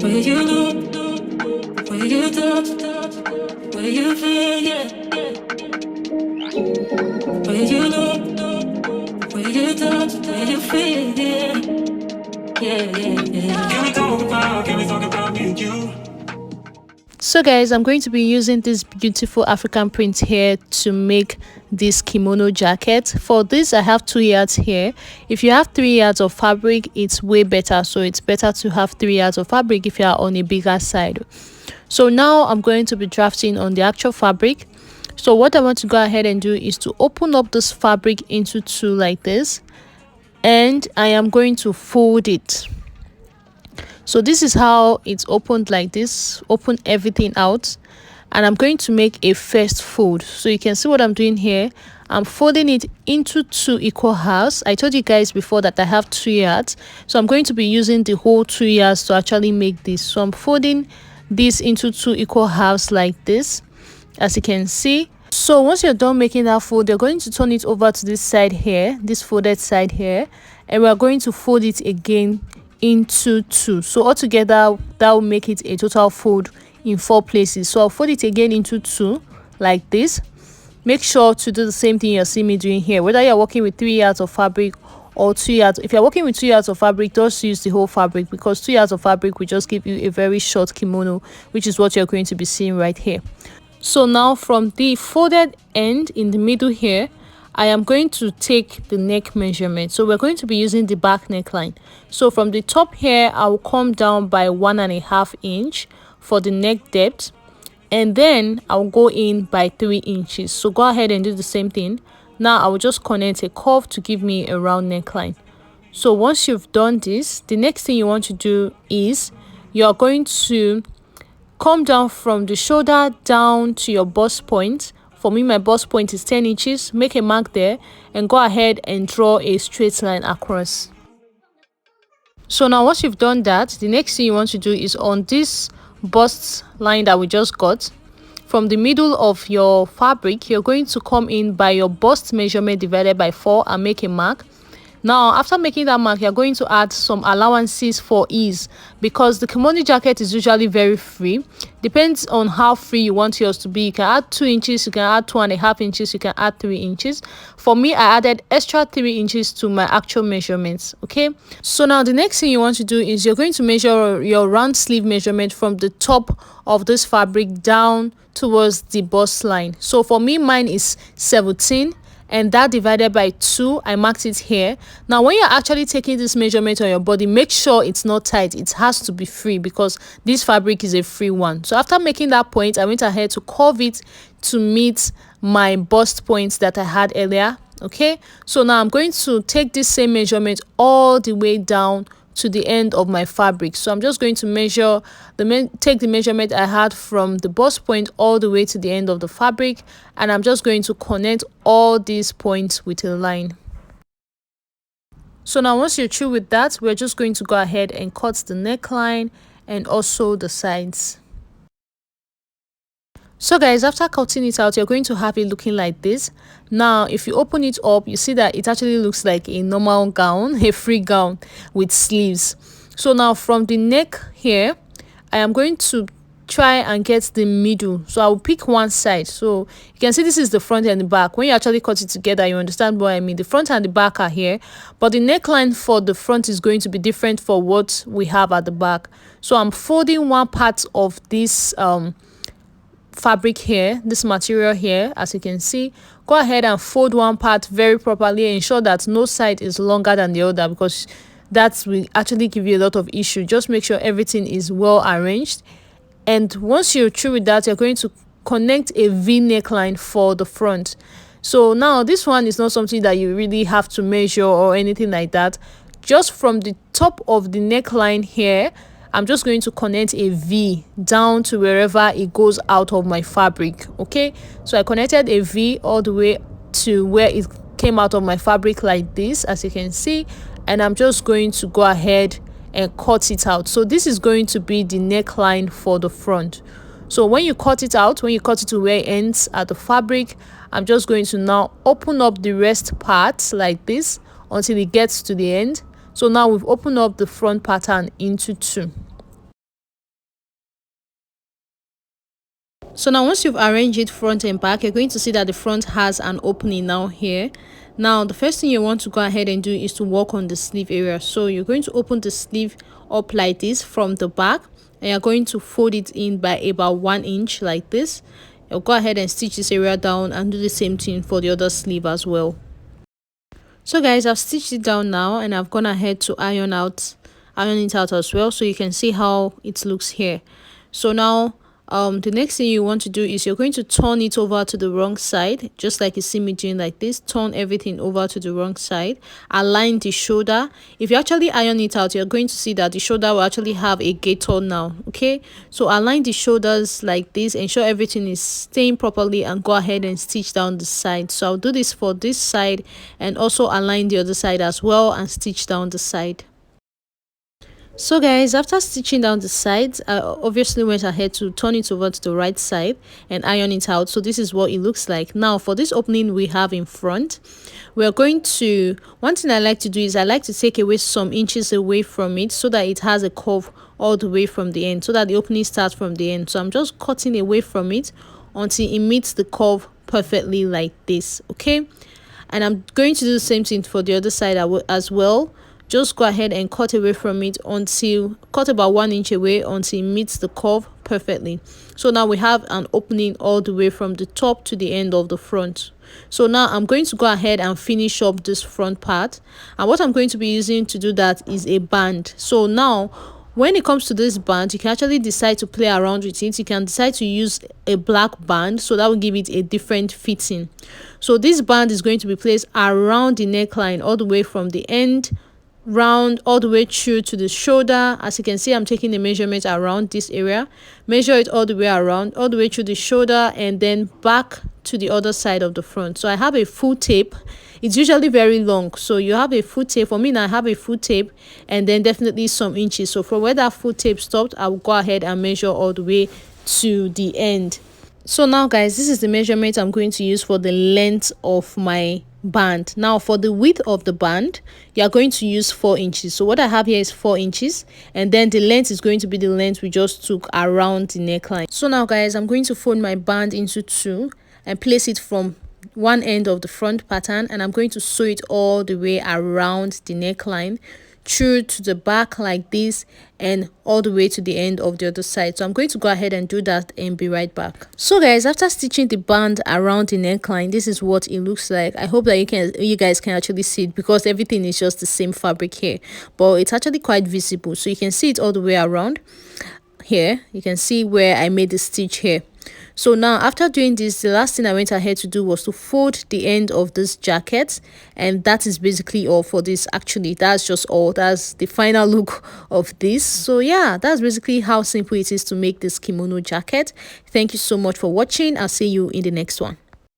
Where you look, where you touch, where you feel, yeah. Where you look, where you touch, where you feel, yeah. Can we talk about me and you? So guys, I'm going to be using this beautiful African print here to make this kimono jacket. For this, I have 2 yards here. If you have 3 yards of fabric, it's way better. So it's better to have 3 yards of fabric if you are on a bigger side. So now I'm going to be drafting on the actual fabric. So what I want to go ahead and do is to open up this fabric into 2 like this, and I am going to fold it. So this is how it's opened like this. Open everything out, and I'm going to make a first fold. So you can see what I'm doing here. I'm folding it into 2 equal halves. I told you guys before that I have 2 yards, so I'm going to be using the whole 2 yards to actually make this. So I'm folding this into 2 equal halves like this, as you can see. So once you're done making that fold, you're going to turn it over to this side here, this folded side here, and we're going to fold it again into 2. So altogether that will make it a total fold in 4 places. So I'll fold it again into 2 like this. Make sure to do the same thing you're seeing me doing here, whether you're working with 3 yards of fabric or 2 yards. If you're working with 2 yards of fabric, just use the whole fabric, because 2 yards of fabric will just give you a very short kimono, which is what you're going to be seeing right here. So now from the folded end in the middle here, I am going to take the neck measurement. So we're going to be using the back neckline. So from the top here, I will come down by 1.5 inch for the neck depth, and then I'll go in by 3 inches. So go ahead and do the same thing. Now I will just connect a curve to give me a round neckline. So once you've done this, the next thing you want to do is you're going to come down from the shoulder down to your bust point. For me, my bust point is 10 inches. Make a mark there and go ahead and draw a straight line across. So now once you've done that, the next thing you want to do is on this bust line that we just got, from the middle of your fabric, you're going to come in by your bust measurement divided by 4 and make a mark. Now after making that mark, you're going to add some allowances for ease, because the kimono jacket is usually very free. Depends on how free you want yours to be. You can add 2 inches, you can add 2.5 inches, you can add 3 inches. For me, I added extra 3 inches to my actual measurements. Okay, so now the next thing you want to do is you're going to measure your round sleeve measurement from the top of this fabric down towards the bust line. So for me, mine is 17, and that divided by 2, I marked it here. Now when you're actually taking this measurement on your body, make sure it's not tight. It has to be free, because this fabric is a free one. So after making that point, I went ahead to curve it to meet my bust points that I had earlier. Okay, so now I'm going to take this same measurement all the way down to the end of my fabric. So I'm just going to measure take the measurement I had from the bust point all the way to the end of the fabric, and I'm just going to connect all these points with a line. So now once you're through with that, we're just going to go ahead and cut the neckline and also the sides. So guys, after cutting it out, you're going to have it looking like this. Now if you open it up, you see that it actually looks like a normal gown, a free gown with sleeves. So now from the neck here, I am going to try and get the middle. So I will pick one side. So you can see this is the front and the back. When you actually cut it together, you understand what I mean. The front and the back are here, but the neckline for the front is going to be different for what we have at the back. So I'm folding one part of this fabric here, this material here, as you can see. Go ahead and fold one part very properly. Ensure that no side is longer than the other, because that will actually give you a lot of issue. Just make sure everything is well arranged. And once you're through with that, you're going to connect a V neckline for the front. So now this one is not something that you really have to measure or anything like that. Just from the top of the neckline here, I'm just going to connect a V down to wherever it goes out of my fabric. Okay, so I connected a V all the way to where it came out of my fabric like this, as you can see, and I'm just going to go ahead and cut it out. So this is going to be the neckline for the front. So when you cut it out, when you cut it to where it ends at the fabric, I'm just going to now open up the rest part like this until it gets to the end. So now we've opened up the front pattern into two. So now once you've arranged it front and back, you're going to see that the front has an opening now here. Now the first thing you want to go ahead and do is to work on the sleeve area. So you're going to open the sleeve up like this from the back, and you're going to fold it in by about 1 inch like this. You'll go ahead and stitch this area down and do the same thing for the other sleeve as well. So guys, I've stitched it down now, and I've gone ahead to iron it out as well, so you can see how it looks here. So now the next thing you want to do is you're going to turn it over to the wrong side, just like you see me doing like this. Turn everything over to the wrong side, align the shoulder. If you actually iron it out, you're going to see that the shoulder will actually have a gaiter now. Okay, so align the shoulders like this, ensure everything is staying properly, and go ahead and stitch down the side. So I'll do this for this side, and also align the other side as well and stitch down the side. So guys, after stitching down the sides, I obviously went ahead to turn it over to the right side and iron it out. So this is what it looks like. Now for this opening we have in front, we're going to, one thing I like to do is I like to take away some inches away from it so that it has a curve all the way from the end, so that the opening starts from the end. So I'm just cutting away from it until it meets the curve perfectly like this. Okay, and I'm going to do the same thing for the other side as well. Just go ahead and cut away from it until, cut about 1 inch away until it meets the curve perfectly. So now we have an opening all the way from the top to the end of the front. So now I'm going to go ahead and finish up this front part, and what I'm going to be using to do that is a band. So now when it comes to this band, you can actually decide to play around with it. You can decide to use a black band, so that will give it a different fitting. So this band is going to be placed around the neckline all the way from the end round all the way through to the shoulder. As you can see, I'm taking the measurement around this area, measure it all the way around, all the way through the shoulder, and then back to the other side of the front. So I have a full tape. It's usually very long, so you have a full tape. For me now, I have a full tape and then definitely some inches. So from where that full tape stopped, I will go ahead and measure all the way to the end. So now guys, this is the measurement I'm going to use for the length of my band. Now for the width of the band, you are going to use 4 inches. So what I have here is 4 inches, and then the length is going to be the length we just took around the neckline. So now guys, I'm going to fold my band into two and place it from one end of the front pattern, and I'm going to sew it all the way around the neckline, through to the back like this, and all the way to the end of the other side. So I'm going to go ahead and do that and be right back. So guys, after stitching the band around the neckline, this is what it looks like. I hope that you guys can actually see it, because everything is just the same fabric here, but it's actually quite visible. So you can see it all the way around here. You can see where I made the stitch here. So now after doing this, the last thing I went ahead to do was to fold the end of this jacket, and that is basically all for this. Actually, that's just all. That's the final look of this. So yeah, that's basically how simple it is to make this kimono jacket. Thank you so much for watching. I'll see you in the next one.